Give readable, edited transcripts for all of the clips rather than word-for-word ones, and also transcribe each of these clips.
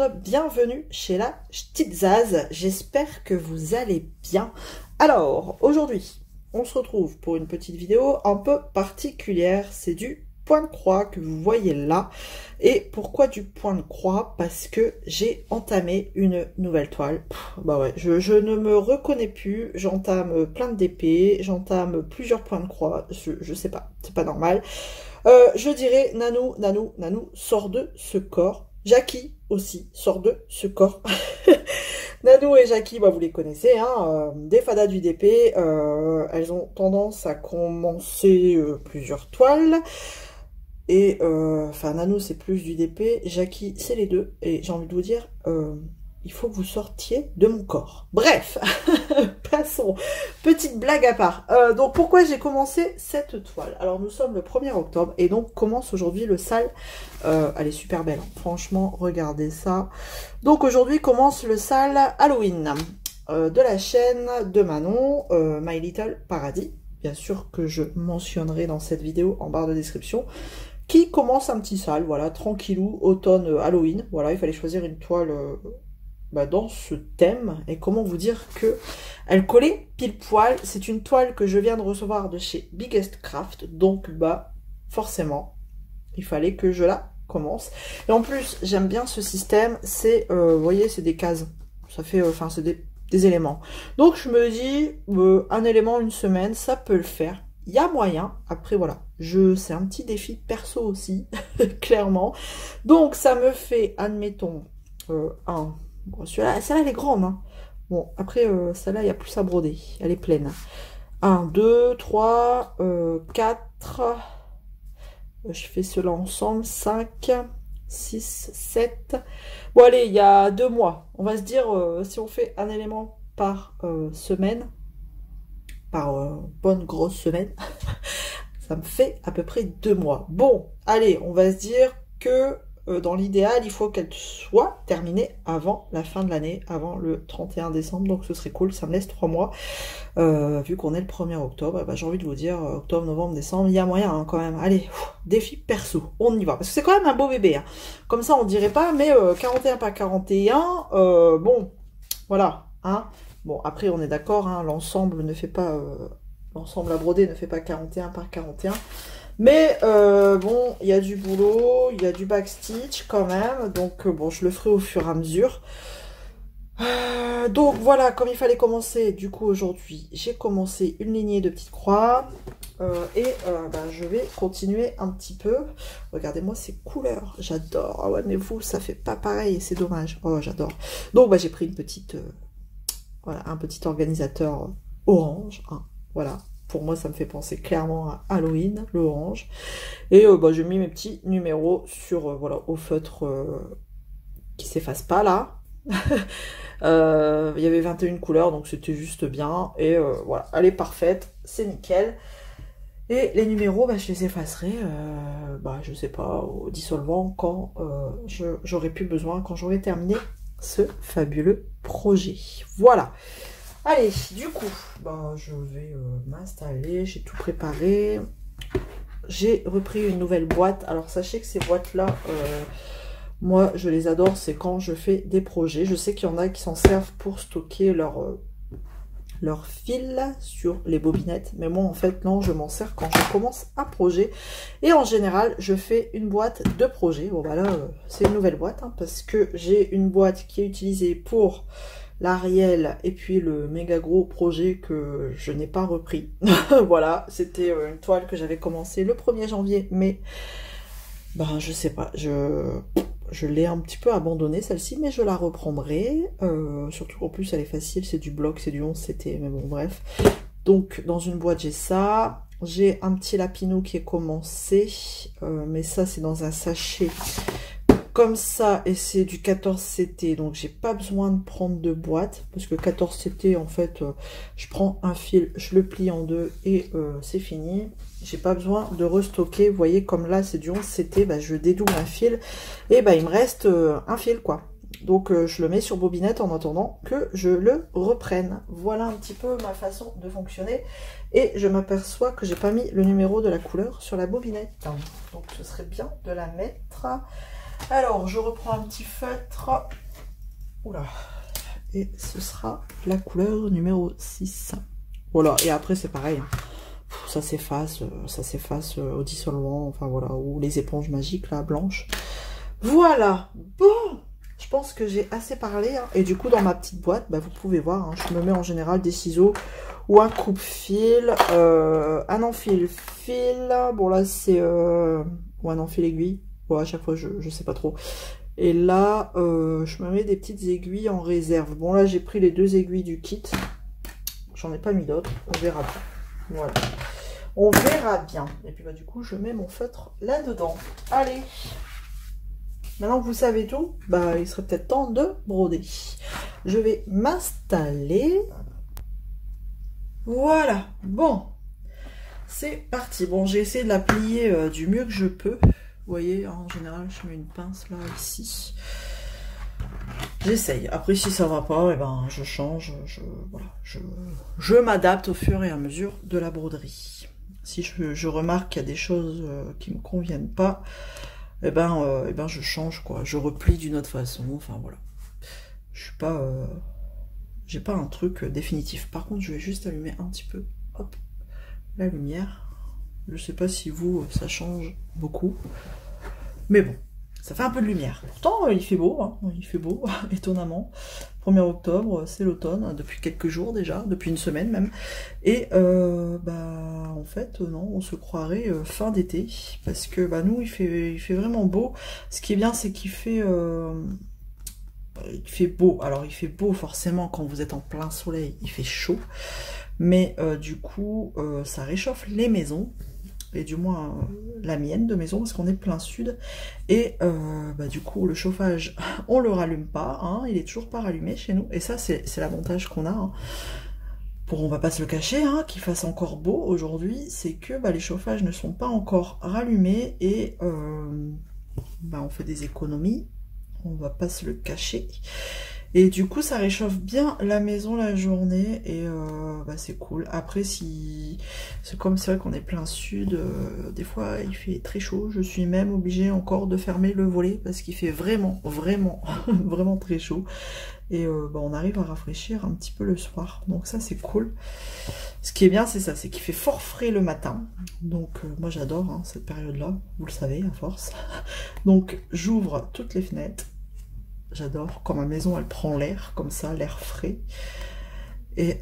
monde, bienvenue chez la Petite Zaz, j'espère que vous allez bien. Alors, aujourd'hui, on se retrouve pour une petite vidéo un peu particulière, c'est du point de croix que vous voyez là. Et pourquoi du point de croix? Parce que j'ai entamé une nouvelle toile. Bah ouais, je ne me reconnais plus, j'entame plein de DP, j'entame plusieurs points de croix, je sais pas, c'est pas normal. Je dirais, Nanou, sort de ce corps. Jackie aussi sort de ce corps. Nanou et Jackie, bah, vous les connaissez, hein, des fadas du DP. Elles ont tendance à commencer plusieurs toiles. Et, enfin, Nanou, c'est plus du DP. Jackie, c'est les deux. Et j'ai envie de vous dire, il faut que vous sortiez de mon corps. Bref, passons. Petite blague à part. Donc, pourquoi j'ai commencé cette toile? Alors, nous sommes le 1er octobre et donc commence aujourd'hui le sale. Elle est super belle. Hein. Franchement, regardez ça. Donc, aujourd'hui commence le sale Halloween de la chaîne de Manon, My Little Paradis. Bien sûr que je mentionnerai dans cette vidéo en barre de description. Qui commence un petit sale, voilà, tranquillou, automne, Halloween. Voilà, il fallait choisir une toile... dans ce thème, et comment vous dire que elle collait pile poil. C'est une toile que je viens de recevoir de chez Biggest Craft, donc bah forcément il fallait que je la commence. Et en plus j'aime bien ce système, c'est vous voyez, c'est des cases, ça fait enfin c'est des éléments, donc je me dis un élément une semaine ça peut le faire, il y a moyen. Après voilà, c'est un petit défi perso aussi clairement, donc ça me fait, admettons, un... Bon, celle-là, elle est grande. Hein. Bon, après, celle-là, il y a plus à broder. Elle est pleine. 1, 2, 3, 4. Je fais cela ensemble. 5, 6, 7. Bon, allez, il y a 2 mois. On va se dire, si on fait un élément par semaine, par bonne grosse semaine, ça me fait à peu près 2 mois. Bon, allez, on va se dire que... dans l'idéal, il faut qu'elle soit terminée avant la fin de l'année, avant le 31 décembre, donc ce serait cool, ça me laisse 3 mois, vu qu'on est le 1er octobre, bah, j'ai envie de vous dire, octobre, novembre, décembre, il y a moyen hein, quand même, allez, défi perso, on y va, parce que c'est quand même un beau bébé, hein. Comme ça on dirait pas, mais 41 par 41, bon, voilà, hein. Bon, après on est d'accord, hein, l'ensemble ne fait pas, l'ensemble à broder ne fait pas 41 par 41, mais bon, il y a du boulot, il y a du backstitch quand même, donc bon, je le ferai au fur et à mesure. Donc voilà, comme il fallait commencer, du coup aujourd'hui, j'ai commencé une lignée de petites croix, je vais continuer un petit peu. Regardez-moi ces couleurs, j'adore. Ah ouais, mais vous, ça fait pas pareil, c'est dommage. Oh, j'adore. Donc j'ai pris une petite, voilà, un petit organisateur orange, hein, voilà. Pour moi, ça me fait penser clairement à Halloween, le orange. Et j'ai mis mes petits numéros sur, voilà, au feutre qui s'efface pas, là. Il y avait 21 couleurs, donc c'était juste bien. Et voilà, elle est parfaite, c'est nickel. Et les numéros, je les effacerai, je sais pas, au dissolvant, quand j'aurai plus besoin, quand j'aurai terminé ce fabuleux projet. Voilà. Allez, du coup, je vais m'installer, j'ai tout préparé. J'ai repris une nouvelle boîte. Alors, sachez que ces boîtes-là, moi, je les adore, c'est quand je fais des projets. Je sais qu'il y en a qui s'en servent pour stocker leur fil sur les bobinettes. Mais moi, en fait, non, je m'en sers quand je commence un projet. Et en général, je fais une boîte de projet. Bon, là, c'est une nouvelle boîte, hein, parce que j'ai une boîte qui est utilisée pour... l'Ariel et puis le méga gros projet que je n'ai pas repris. Voilà, c'était une toile que j'avais commencé le 1er janvier, mais je sais pas, je l'ai un petit peu abandonnée celle-ci, mais je la reprendrai. Surtout qu'en plus elle est facile, c'est du bloc, c'est du 11 CT, mais bon bref. Donc dans une boîte j'ai ça, j'ai un petit lapino qui est commencé, mais ça c'est dans un sachet comme ça, et c'est du 14 CT, donc j'ai pas besoin de prendre de boîte, parce que 14 CT en fait, je prends un fil, je le plie en deux et c'est fini. J'ai pas besoin de restocker, vous voyez, comme là c'est du 11 CT, je dédouble un fil, et il me reste un fil quoi. Donc je le mets sur bobinette en attendant que je le reprenne. Voilà un petit peu ma façon de fonctionner, et je m'aperçois que j'ai pas mis le numéro de la couleur sur la bobinette, donc ce serait bien de la mettre. Alors, je reprends un petit feutre. Oula. Et ce sera la couleur numéro 6. Voilà, et après c'est pareil. Hein. Ça s'efface au dissolvant, enfin voilà, ou les éponges magiques, là, blanches. Voilà. Bon, je pense que j'ai assez parlé. Hein. Et du coup, dans ma petite boîte, bah, vous pouvez voir, hein, je me mets en général des ciseaux ou un coupe-fil, un enfile-fil. Bon, là, c'est... ou un enfile-aiguille. Bon, à chaque fois, je sais pas trop. Et là, je me mets des petites aiguilles en réserve. Bon, là, j'ai pris les 2 aiguilles du kit. J'en ai pas mis d'autres. On verra bien. Voilà. On verra bien. Et puis, bah, du coup, je mets mon feutre là-dedans. Allez. Maintenant que vous savez tout, bah, il serait peut-être temps de broder. Je vais m'installer. Voilà. Bon. C'est parti. Bon, j'ai essayé de la plier du mieux que je peux. Vous voyez, en général, je mets une pince là, ici. J'essaye. Après, si ça va pas, eh ben, je change. Voilà, je m'adapte au fur et à mesure de la broderie. Si je remarque qu'il y a des choses qui me conviennent pas, eh ben, je change, quoi. Je replie d'une autre façon. Enfin, voilà. Je suis pas... j'ai pas un truc définitif. Par contre, je vais juste allumer un petit peu, hop, la lumière. Je sais pas si vous, ça change beaucoup. Mais bon, ça fait un peu de lumière. Pourtant, il fait beau, hein, il fait beau, étonnamment. 1er octobre, c'est l'automne, depuis quelques jours déjà, depuis une semaine même. Et bah en fait, non, on se croirait fin d'été, parce que bah nous, il fait vraiment beau. Ce qui est bien, c'est qu'il fait beau. Alors, il fait beau forcément quand vous êtes en plein soleil, il fait chaud. Mais du coup, ça réchauffe les maisons. Et du moins la mienne de maison, parce qu'on est plein sud. Et bah, du coup, le chauffage, on le rallume pas, hein, il est toujours pas rallumé chez nous. Et ça, c'est l'avantage qu'on a, hein, on va pas se le cacher, hein, qu'il fasse encore beau aujourd'hui, c'est que bah, les chauffages ne sont pas encore rallumés et bah, on fait des économies, on va pas se le cacher. Et du coup, ça réchauffe bien la maison la journée et bah, c'est cool. Après, si c'est vrai qu'on est plein sud, des fois il fait très chaud. Je suis même obligée encore de fermer le volet parce qu'il fait vraiment, vraiment, vraiment très chaud. Et bah, on arrive à rafraîchir un petit peu le soir. Donc ça, c'est cool. Ce qui est bien, c'est ça, c'est qu'il fait fort frais le matin. Donc moi, j'adore hein, cette période-là. Vous le savez, à force. Donc j'ouvre toutes les fenêtres. J'adore quand ma maison elle prend l'air comme ça, l'air frais. Et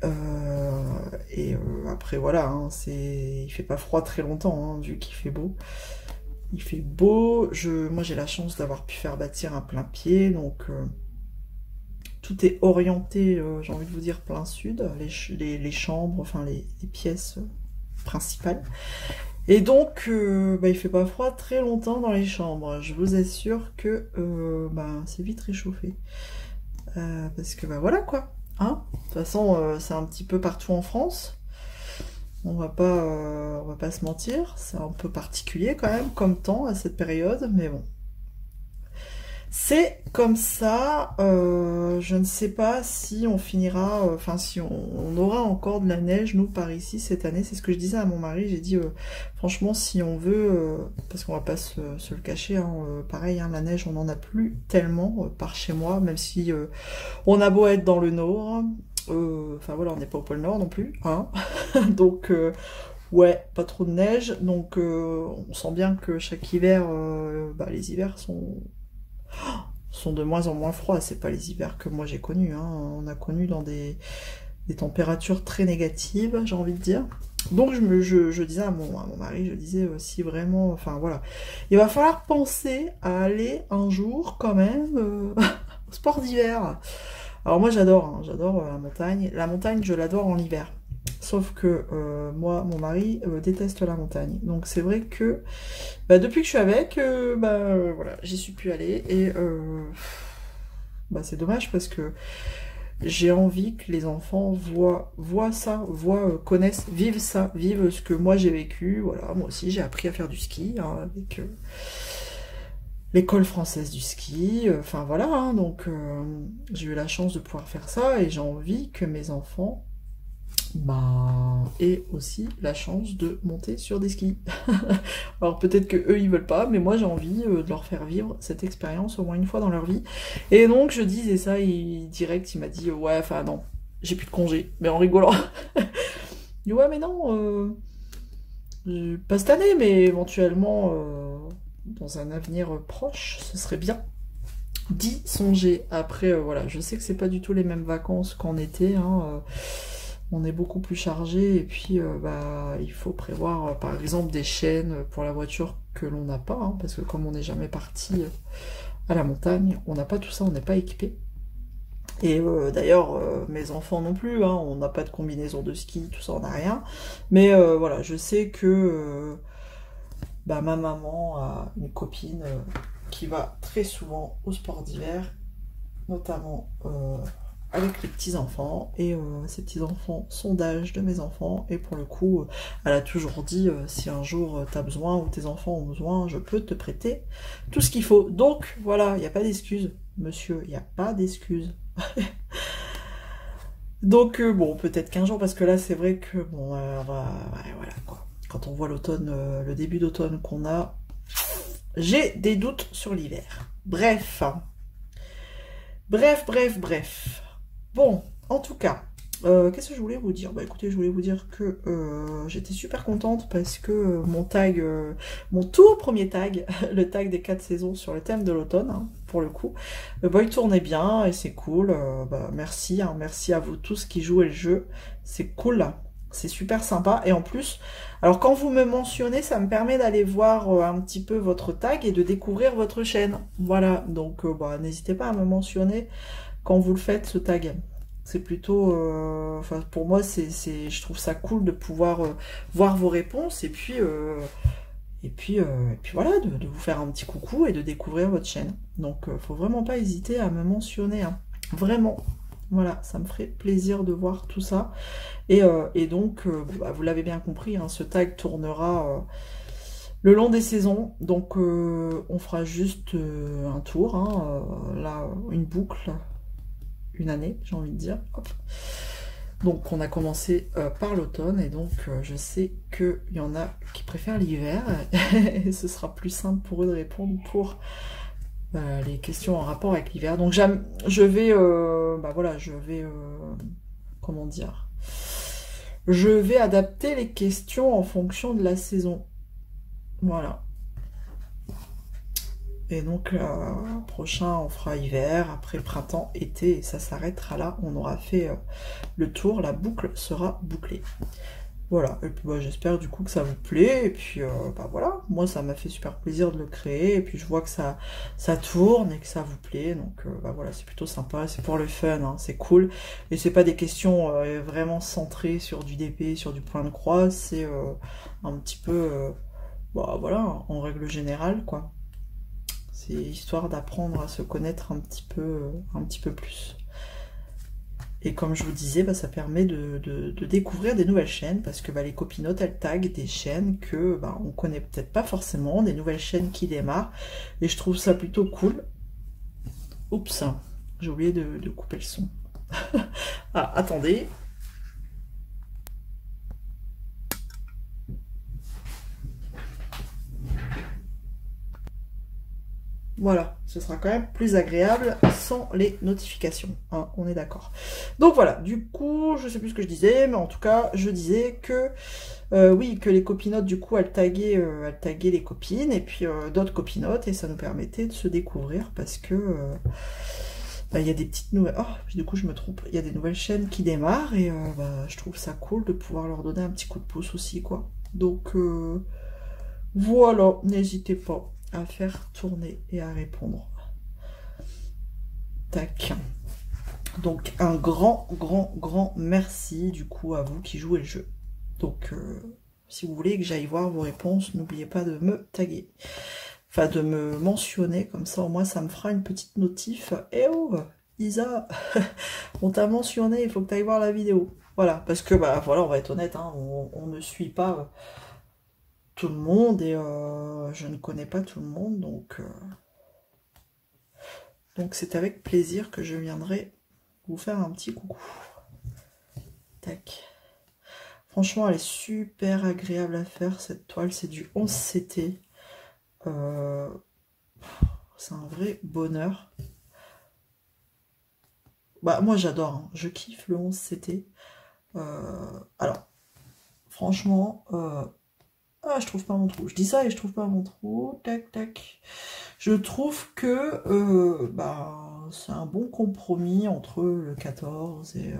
après voilà, hein, il fait pas froid très longtemps hein, vu qu'il fait beau. Il fait beau. Moi j'ai la chance d'avoir pu faire bâtir un plein pied, donc tout est orienté, j'ai envie de vous dire plein sud, les chambres, enfin les pièces principales. Et donc, bah, il fait pas froid très longtemps dans les chambres. Je vous assure que bah, c'est vite réchauffé. Parce que bah voilà quoi. Hein, de toute façon, c'est un petit peu partout en France. On va pas se mentir. C'est un peu particulier quand même comme temps à cette période. Mais bon. C'est comme ça, je ne sais pas si on finira, enfin si on aura encore de la neige, nous, par ici, cette année. C'est ce que je disais à mon mari, j'ai dit, franchement, si on veut, parce qu'on va pas se le cacher, hein, pareil, hein, la neige, on n'en a plus tellement par chez moi, même si on a beau être dans le nord, enfin voilà, on n'est pas au pôle Nord non plus, hein, donc... ouais, pas trop de neige, donc on sent bien que chaque hiver, bah, les hivers sont de moins en moins froids. C'est pas les hivers que moi j'ai connus, hein. On a connu dans des températures très négatives, j'ai envie de dire. Donc je disais à mon mari, je disais si vraiment, enfin voilà, il va falloir penser à aller un jour quand même au sport d'hiver. Alors moi j'adore, hein, j'adore la montagne. La montagne, je l'adore en hiver. Sauf que moi, mon mari déteste la montagne. Donc c'est vrai que bah, depuis que je suis avec, voilà, j'y suis plus allée. Et bah, c'est dommage parce que j'ai envie que les enfants voient ça, connaissent, vivent ça, vivent ce que moi j'ai vécu. Voilà, moi aussi j'ai appris à faire du ski hein, avec l'école française du ski. Enfin voilà, hein, donc j'ai eu la chance de pouvoir faire ça et j'ai envie que mes enfants et aussi la chance de monter sur des skis. Alors peut-être que eux ils veulent pas, mais moi j'ai envie de leur faire vivre cette expérience au moins une fois dans leur vie. Et donc je disais ça, direct il m'a dit ouais, enfin non, j'ai plus de congé, mais en rigolant. Il dit ouais mais non, pas cette année, mais éventuellement dans un avenir proche, ce serait bien d'y songer. Après voilà, je sais que c'est pas du tout les mêmes vacances qu'en été, hein, on est beaucoup plus chargé et puis il faut prévoir par exemple des chaînes pour la voiture que l'on n'a pas, hein, parce que comme on n'est jamais parti à la montagne, on n'a pas tout ça, on n'est pas équipé. Et d'ailleurs, mes enfants non plus, hein, on n'a pas de combinaison de ski, tout ça, on n'a rien. Mais voilà, je sais que ma maman a une copine qui va très souvent au sport d'hiver, notamment avec les petits-enfants, et ces petits-enfants sont d'âge de mes enfants, et pour le coup, elle a toujours dit, si un jour t'as besoin, ou tes enfants ont besoin, je peux te prêter tout ce qu'il faut. Donc voilà, il n'y a pas d'excuse, monsieur, il n'y a pas d'excuse. Donc bon, peut-être qu'un jour, parce que là c'est vrai que, bon, ouais, voilà quoi. Quand on voit l'automne, le début d'automne qu'on a, j'ai des doutes sur l'hiver. Bref. Bref. Bon, en tout cas, qu'est-ce que je voulais vous dire? Bah écoutez, je voulais vous dire que j'étais super contente parce que mon tag, mon tout premier tag, le tag des 4 saisons sur le thème de l'automne, hein, pour le coup, il tournait bien et c'est cool. Merci, hein, merci à vous tous qui jouez le jeu, c'est cool, c'est super sympa. Et en plus, alors quand vous me mentionnez, ça me permet d'aller voir un petit peu votre tag et de découvrir votre chaîne. Voilà, donc n'hésitez pas à me mentionner quand vous le faites, ce tag. C'est plutôt, enfin pour moi, je trouve ça cool de pouvoir voir vos réponses et puis voilà, de vous faire un petit coucou et de découvrir votre chaîne. Donc faut vraiment pas hésiter à me mentionner, hein. Vraiment. Voilà, ça me ferait plaisir de voir tout ça. Et donc, vous l'avez bien compris, hein, ce tag tournera le long des saisons. Donc, on fera juste un tour, hein, là, une boucle, une année, j'ai envie de dire. Hop. Donc, on a commencé par l'automne, et donc, je sais qu'il y en a qui préfèrent l'hiver, et ce sera plus simple pour eux de répondre pour les questions en rapport avec l'hiver. Donc, je vais, comment dire, je vais adapter les questions en fonction de la saison. Voilà. Et donc, prochain, on fera hiver, après printemps, été, et ça s'arrêtera là. On aura fait le tour, la boucle sera bouclée. Voilà, et puis j'espère du coup que ça vous plaît, et puis voilà, moi ça m'a fait super plaisir de le créer, et puis je vois que ça tourne et que ça vous plaît, donc voilà, c'est plutôt sympa, c'est pour le fun, hein, c'est cool, et c'est pas des questions vraiment centrées sur du DP, sur du point de croix, c'est un petit peu, voilà, en règle générale, quoi. C'est histoire d'apprendre à se connaître un petit peu plus. Et comme je vous disais, ça permet de découvrir des nouvelles chaînes, parce que les copinotes, elles taguent des chaînes que on connaît peut-être pas forcément, des nouvelles chaînes qui démarrent, et je trouve ça plutôt cool. Oups, j'ai oublié de couper le son. Ah, attendez. Voilà, ce sera quand même plus agréable sans les notifications, hein, on est d'accord. Donc voilà, du coup, je sais plus ce que je disais, mais en tout cas, je disais que, oui, que les copinotes, du coup, elles taguaient les copines, et puis d'autres copinotes, et ça nous permettait de se découvrir, parce que il y a des petites nouvelles... Oh, du coup, je me trompe, il y a des nouvelles chaînes qui démarrent, et je trouve ça cool de pouvoir leur donner un petit coup de pouce aussi, quoi. Donc, voilà, n'hésitez pas à faire tourner et à répondre. Tac. Donc un grand merci du coup à vous qui jouez le jeu. Donc si vous voulez que j'aille voir vos réponses, n'oubliez pas de me taguer. Enfin de me mentionner, comme ça au moins ça me fera une petite notif. Eh oh Isa, on t'a mentionné, il faut que tu ailles voir la vidéo. Voilà, parce que voilà, on va être honnête, hein, on ne suit pas tout le monde, et je ne connais pas tout le monde, donc c'est avec plaisir que je viendrai vous faire un petit coucou. Tac. Franchement, elle est super agréable à faire, cette toile. C'est du 11 CT. C'est un vrai bonheur. Bah, moi, j'adore. Hein. Je kiffe le 11 CT. Alors, franchement... Ah, je trouve pas mon trou. Je dis ça et je trouve pas mon trou. Tac, tac. Je trouve que bah, c'est un bon compromis entre le 14 et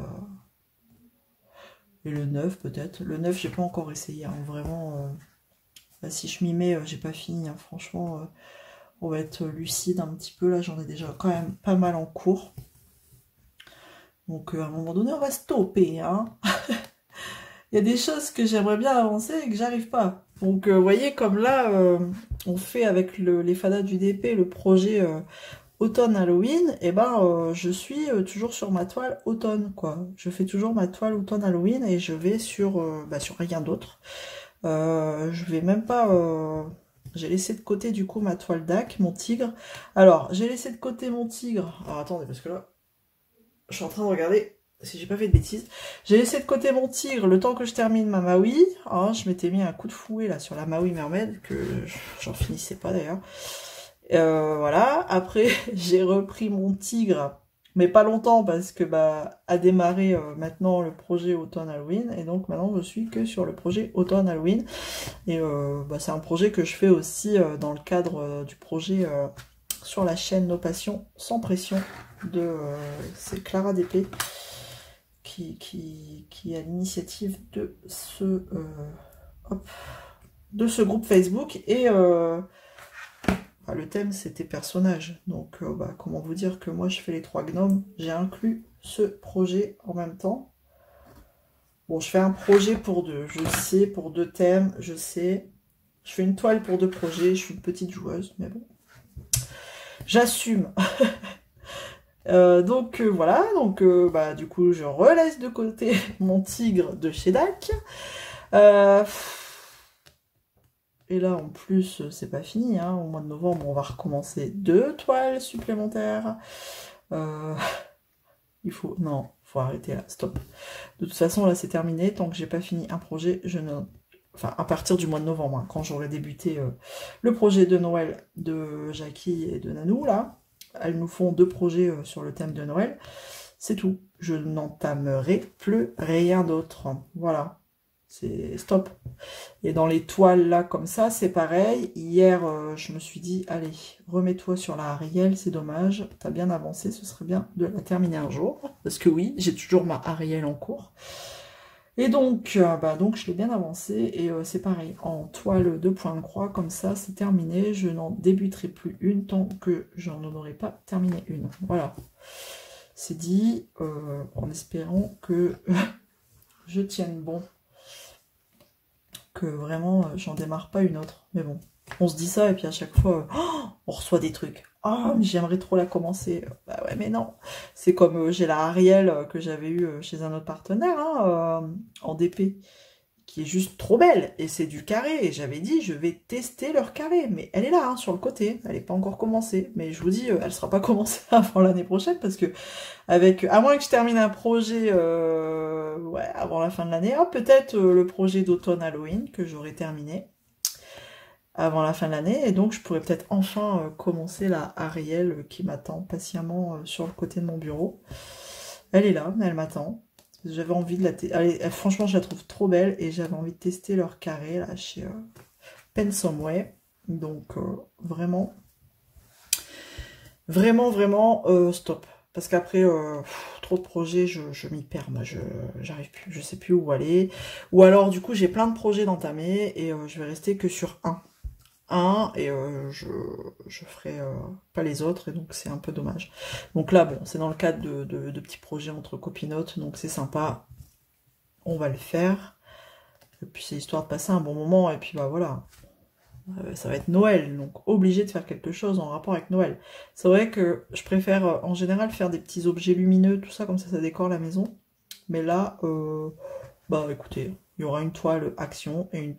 le 9 peut-être. Le 9, j'ai pas encore essayé. Hein. Vraiment, là, si je m'y mets, j'ai pas fini. Hein. Franchement, on va être lucide un petit peu. Là, j'en ai déjà quand même pas mal en cours. Donc, à un moment donné, on va stopper. Hein. Il y a des choses que j'aimerais bien avancer et que j'arrive pas. Donc, vous voyez, comme là, on fait avec les fadas du DP le projet automne Halloween, et ben, je suis toujours sur ma toile automne, quoi. Je fais toujours ma toile automne Halloween et je vais sur rien d'autre. Je vais même pas... j'ai laissé de côté, du coup, ma toile DAC, mon tigre. Alors, j'ai laissé de côté mon tigre. Alors, attendez, parce que là, je suis en train de regarder... si j'ai pas fait de bêtises. J'ai laissé de côté mon tigre le temps que je termine ma Maui. Hein, je m'étais mis un coup de fouet là sur la Maui Mermaid, que j'en finissais pas d'ailleurs. Voilà. Après, j'ai repris mon tigre, mais pas longtemps parce que bah a démarré maintenant le projet automne Halloween. Et donc maintenant je suis que sur le projet automne Halloween. Et bah, c'est un projet que je fais aussi dans le cadre du projet sur la chaîne Nos Passions sans pression de c'est Clara DP. Qui est à l'initiative de ce groupe Facebook et le thème c'était personnages, donc bah, comment vous dire que moi je fais les 3 gnomes, j'ai inclus ce projet en même temps. Bon, je fais un projet pour 2, je sais, pour 2 thèmes, je sais, je fais une toile pour 2 projets, je suis une petite joueuse, mais bon, j'assume. Donc voilà, donc bah, du coup je relaisse de côté mon tigre de chez DAC. Et là en plus c'est pas fini, hein. Au mois de novembre on va recommencer 2 toiles supplémentaires. Il faut... Non, faut arrêter là, stop. De toute façon là c'est terminé, tant que j'ai pas fini un projet, je ne... Enfin à partir du mois de novembre, hein, quand j'aurai débuté le projet de Noël de Jackie et de Nanou là. Elles nous font 2 projets sur le thème de Noël. C'est tout. Je n'entamerai plus rien d'autre. Voilà. C'est stop. Et dans les toiles là, comme ça, c'est pareil. Hier, je me suis dit, allez, remets-toi sur la Ariel, c'est dommage. T'as bien avancé, ce serait bien de la terminer un jour. Parce que oui, j'ai toujours ma Ariel en cours. Et donc, donc je l'ai bien avancé, et c'est pareil, en toile de point de croix, comme ça, c'est terminé, je n'en débuterai plus une tant que j'en aurai pas terminé une. Voilà, c'est dit, en espérant que je tienne bon, que vraiment, j'en démarre pas une autre, mais bon, on se dit ça, et puis à chaque fois, on reçoit des trucs. Ah, mais j'aimerais trop la commencer. Bah ouais, mais non. C'est comme j'ai la Ariel que j'avais eue chez un autre partenaire, hein, en DP, qui est juste trop belle. Et c'est du carré. Et j'avais dit, je vais tester leur carré. Mais elle est là, hein, sur le côté. Elle n'est pas encore commencée. Mais je vous dis, elle sera pas commencée avant l'année prochaine. Parce que, à moins que je termine un projet ouais, avant la fin de l'année, peut-être le projet d'automne Halloween que j'aurai terminé avant la fin de l'année, et donc je pourrais peut-être enfin commencer la Ariel qui m'attend patiemment sur le côté de mon bureau. Elle est là, mais elle m'attend. J'avais envie de la franchement, je la trouve trop belle, et j'avais envie de tester leur carré là chez Pensomeway. Donc vraiment, stop. Parce qu'après, trop de projets, je m'y perds, moi, j'arrive plus, je sais plus où aller. Ou alors, du coup, j'ai plein de projets d'entamer, et je vais rester que sur un. Et je ferai pas les autres, et donc c'est un peu dommage. Donc là, bon, c'est dans le cadre de petits projets entre copinotes, donc c'est sympa. On va le faire. Et puis c'est histoire de passer un bon moment, et puis bah voilà. Ça va être Noël, donc obligé de faire quelque chose en rapport avec Noël. C'est vrai que je préfère en général faire des petits objets lumineux, tout ça, comme ça décore la maison. Mais là, bah écoutez, il y aura une toile action et une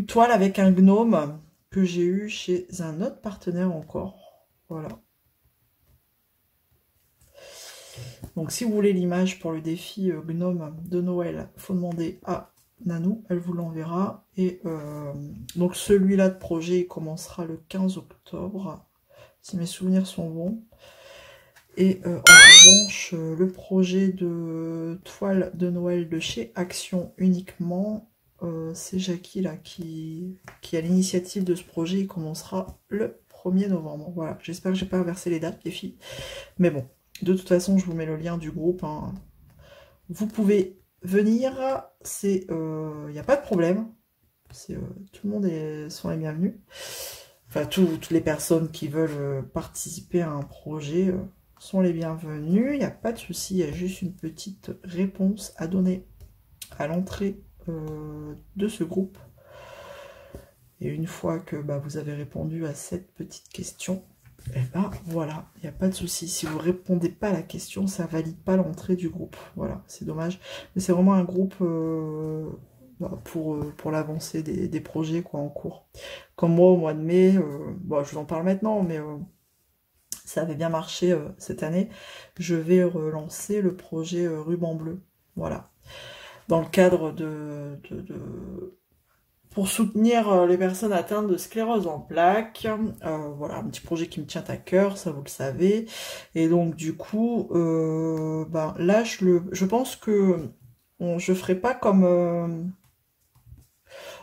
toile avec un gnome que j'ai eu chez un autre partenaire encore. Voilà. Donc si vous voulez l'image pour le défi Gnome de Noël, faut demander à Nanou, elle vous l'enverra. Et donc celui-là de projet, il commencera le 15 octobre, si mes souvenirs sont bons. Et en revanche, le projet de toile de Noël de chez Action uniquement, c'est Jackie là qui a l'initiative de ce projet. Il commencera le 1er novembre. Voilà, j'espère que j'ai pas inversé les dates, les filles. Mais bon, de toute façon, je vous mets le lien du groupe. Hein. Vous pouvez venir, il n'y a pas de problème. Tout le monde sont les bienvenus. Enfin, toutes les personnes qui veulent participer à un projet sont les bienvenus. Il n'y a pas de souci, il y a juste une petite réponse à donner à l'entrée de ce groupe. Et une fois que vous avez répondu à cette petite question, et voilà, il n'y a pas de souci. Si vous ne répondez pas à la question, ça ne valide pas l'entrée du groupe. Voilà, c'est dommage. Mais c'est vraiment un groupe pour l'avancée des projets en cours. Comme moi, au mois de mai, je vous en parle maintenant, mais ça avait bien marché cette année. Je vais relancer le projet Ruban Bleu. Voilà. Dans le cadre pour soutenir les personnes atteintes de sclérose en plaques. Voilà, un petit projet qui me tient à cœur, ça vous le savez. Et donc du coup, là, je pense que je ferai pas comme...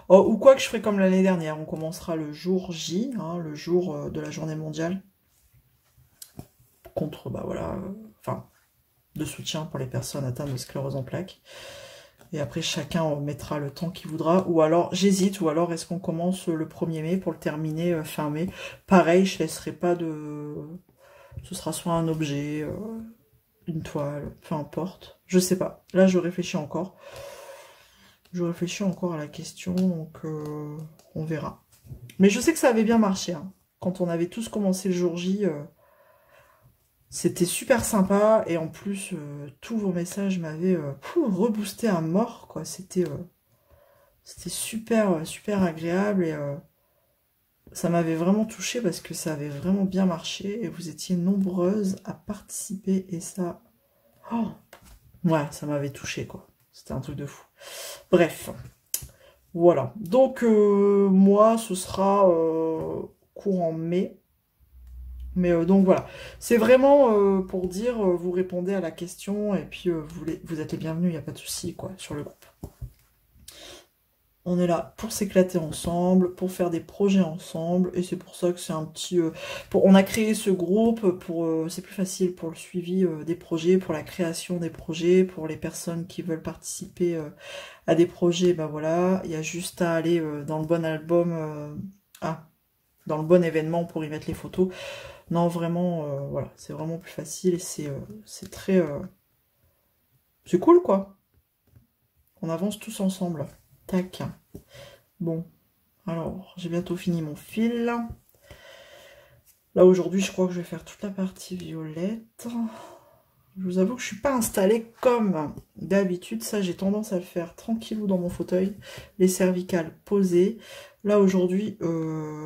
ou quoi que je ferai comme l'année dernière. On commencera le jour J, hein, le jour de la journée mondiale. Contre, de soutien pour les personnes atteintes de sclérose en plaques. Et après, chacun mettra le temps qu'il voudra. Ou alors, j'hésite. Ou alors, est-ce qu'on commence le 1er mai pour le terminer fin mai? Pareil, je laisserai pas de... Ce sera soit un objet, une toile, peu importe. Je sais pas. Là, je réfléchis encore. Je réfléchis encore à la question. Donc, on verra. Mais je sais que ça avait bien marché. Hein. Quand on avait tous commencé le jour J... C'était super sympa, et en plus, tous vos messages m'avaient reboosté à mort, quoi. C'était super, super agréable, et ça m'avait vraiment touché parce que ça avait vraiment bien marché, et vous étiez nombreuses à participer, et ça... Oh, ouais, ça m'avait touché, quoi. C'était un truc de fou. Bref, voilà. Donc, moi, ce sera courant mai. Mais donc voilà, c'est vraiment pour dire, vous répondez à la question, et puis vous êtes les bienvenus, il n'y a pas de souci, quoi, sur le groupe. On est là pour s'éclater ensemble, pour faire des projets ensemble, et c'est pour ça que c'est un petit... on a créé ce groupe, c'est plus facile pour le suivi des projets, pour la création des projets, pour les personnes qui veulent participer à des projets, voilà, il y a juste à aller dans le bon album, dans le bon événement pour y mettre les photos. Non, vraiment, voilà, c'est vraiment plus facile, et c'est très... c'est cool, quoi. On avance tous ensemble. Tac. Bon, alors, j'ai bientôt fini mon fil. Là, aujourd'hui, je crois que je vais faire toute la partie violette. Je vous avoue que je suis pas installée comme d'habitude. Ça, j'ai tendance à le faire tranquillou dans mon fauteuil. Les cervicales posées. Là, aujourd'hui,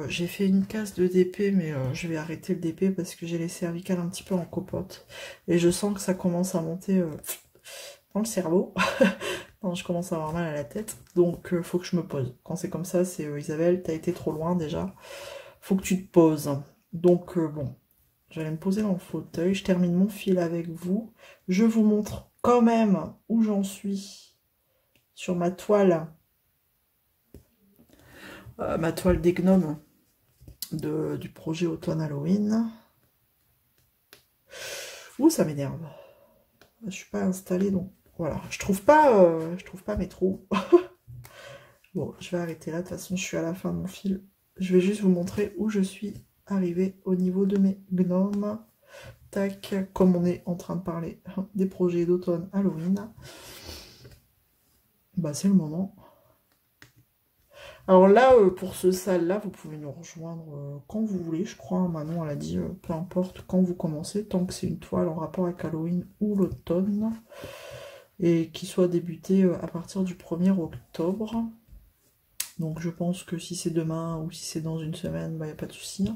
j'ai fait une casse de DP, mais je vais arrêter le DP parce que j'ai les cervicales un petit peu en copote. Et je sens que ça commence à monter dans le cerveau. Non, je commence à avoir mal à la tête. Donc, faut que je me pose. Quand c'est comme ça, c'est Isabelle, t'as été trop loin déjà. Faut que tu te poses. Donc, bon, j'allais me poser dans le fauteuil. Je termine mon fil avec vous. Je vous montre quand même où j'en suis sur ma toile. Ma toile des gnomes du projet automne Halloween. Ouh, ça m'énerve. Je suis pas installée, donc voilà. Je trouve pas mes trous. Bon, je vais arrêter là. De toute façon, je suis à la fin de mon fil. Je vais juste vous montrer où je suis arrivée au niveau de mes gnomes. Tac, comme on est en train de parler des projets d'automne Halloween. C'est le moment. Alors là, pour ce salle-là, vous pouvez nous rejoindre quand vous voulez, je crois. Manon, elle a dit, peu importe quand vous commencez, tant que c'est une toile en rapport avec Halloween ou l'automne, et qui soit débutée à partir du 1er octobre. Donc je pense que si c'est demain ou si c'est dans une semaine, il n'y a pas de souci.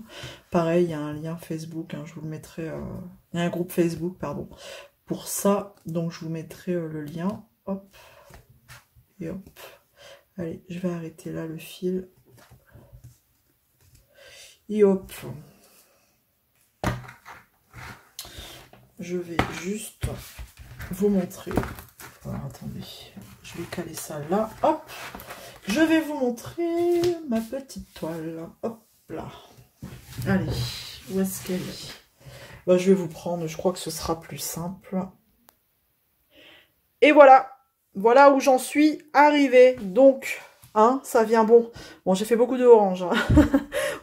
Pareil, il y a un lien Facebook, je vous le mettrai... il y a un groupe Facebook, pardon, pour ça. Donc je vous mettrai le lien. Hop. Et hop. Allez, je vais arrêter là le fil. Et hop. Je vais juste vous montrer. Voilà, attendez. Je vais caler ça là. Hop. Je vais vous montrer ma petite toile. Hop là. Allez. Où est-ce qu'elle est? Ben, je vais vous prendre. Je crois que ce sera plus simple. Et voilà. Voilà où j'en suis arrivée. Donc, hein, ça vient bon. Bon, j'ai fait beaucoup de orange. Hein.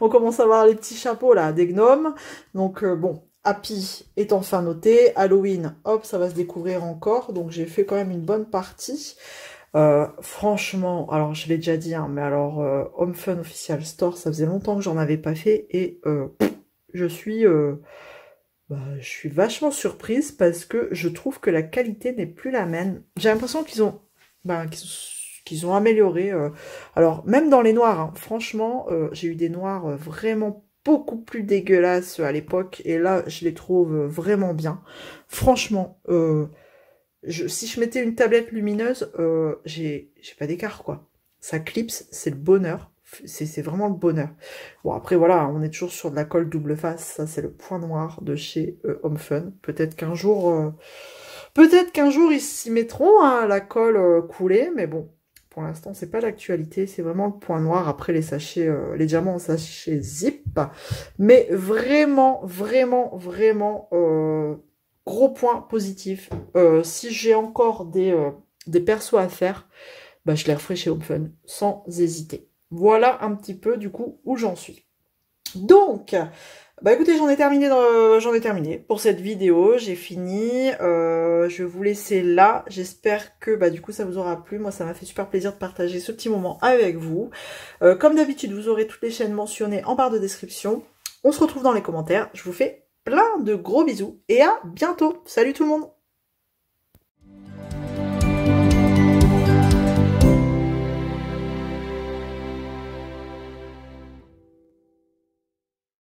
On commence à voir les petits chapeaux là, des gnomes. Donc, bon, Happy est enfin noté. Halloween, hop, ça va se découvrir encore. Donc, j'ai fait quand même une bonne partie. Franchement, alors je l'ai déjà dit, hein, mais alors, Home Fun Official Store, ça faisait longtemps que j'en avais pas fait. Et je suis vachement surprise parce que je trouve que la qualité n'est plus la même. J'ai l'impression qu'ils ont, qu'ils ont amélioré. Alors, même dans les noirs, hein, franchement, j'ai eu des noirs vraiment beaucoup plus dégueulasses à l'époque. Et là, je les trouve vraiment bien. Franchement, si je mettais une tablette lumineuse, j'ai pas d'écart, quoi. Ça clipse, c'est le bonheur. C'est vraiment le bonheur. Bon, après, voilà, on est toujours sur de la colle double face. Ça, c'est le point noir de chez Home Fun. Peut-être qu'un jour, ils s'y mettront, hein, la colle coulée. Mais bon, pour l'instant, c'est pas l'actualité. C'est vraiment le point noir. Après, les sachets, les diamants en sachet zip. Mais vraiment, vraiment, vraiment, gros point positif. Si j'ai encore des persos à faire, bah, je les referai chez Home Fun, sans hésiter. Voilà un petit peu du coup où j'en suis. Donc, bah écoutez, j'en ai terminé pour cette vidéo, j'ai fini. Je vais vous laisser là. J'espère que bah du coup ça vous aura plu. Moi, ça m'a fait super plaisir de partager ce petit moment avec vous. Comme d'habitude, vous aurez toutes les chaînes mentionnées en barre de description. On se retrouve dans les commentaires. Je vous fais plein de gros bisous et à bientôt. Salut tout le monde!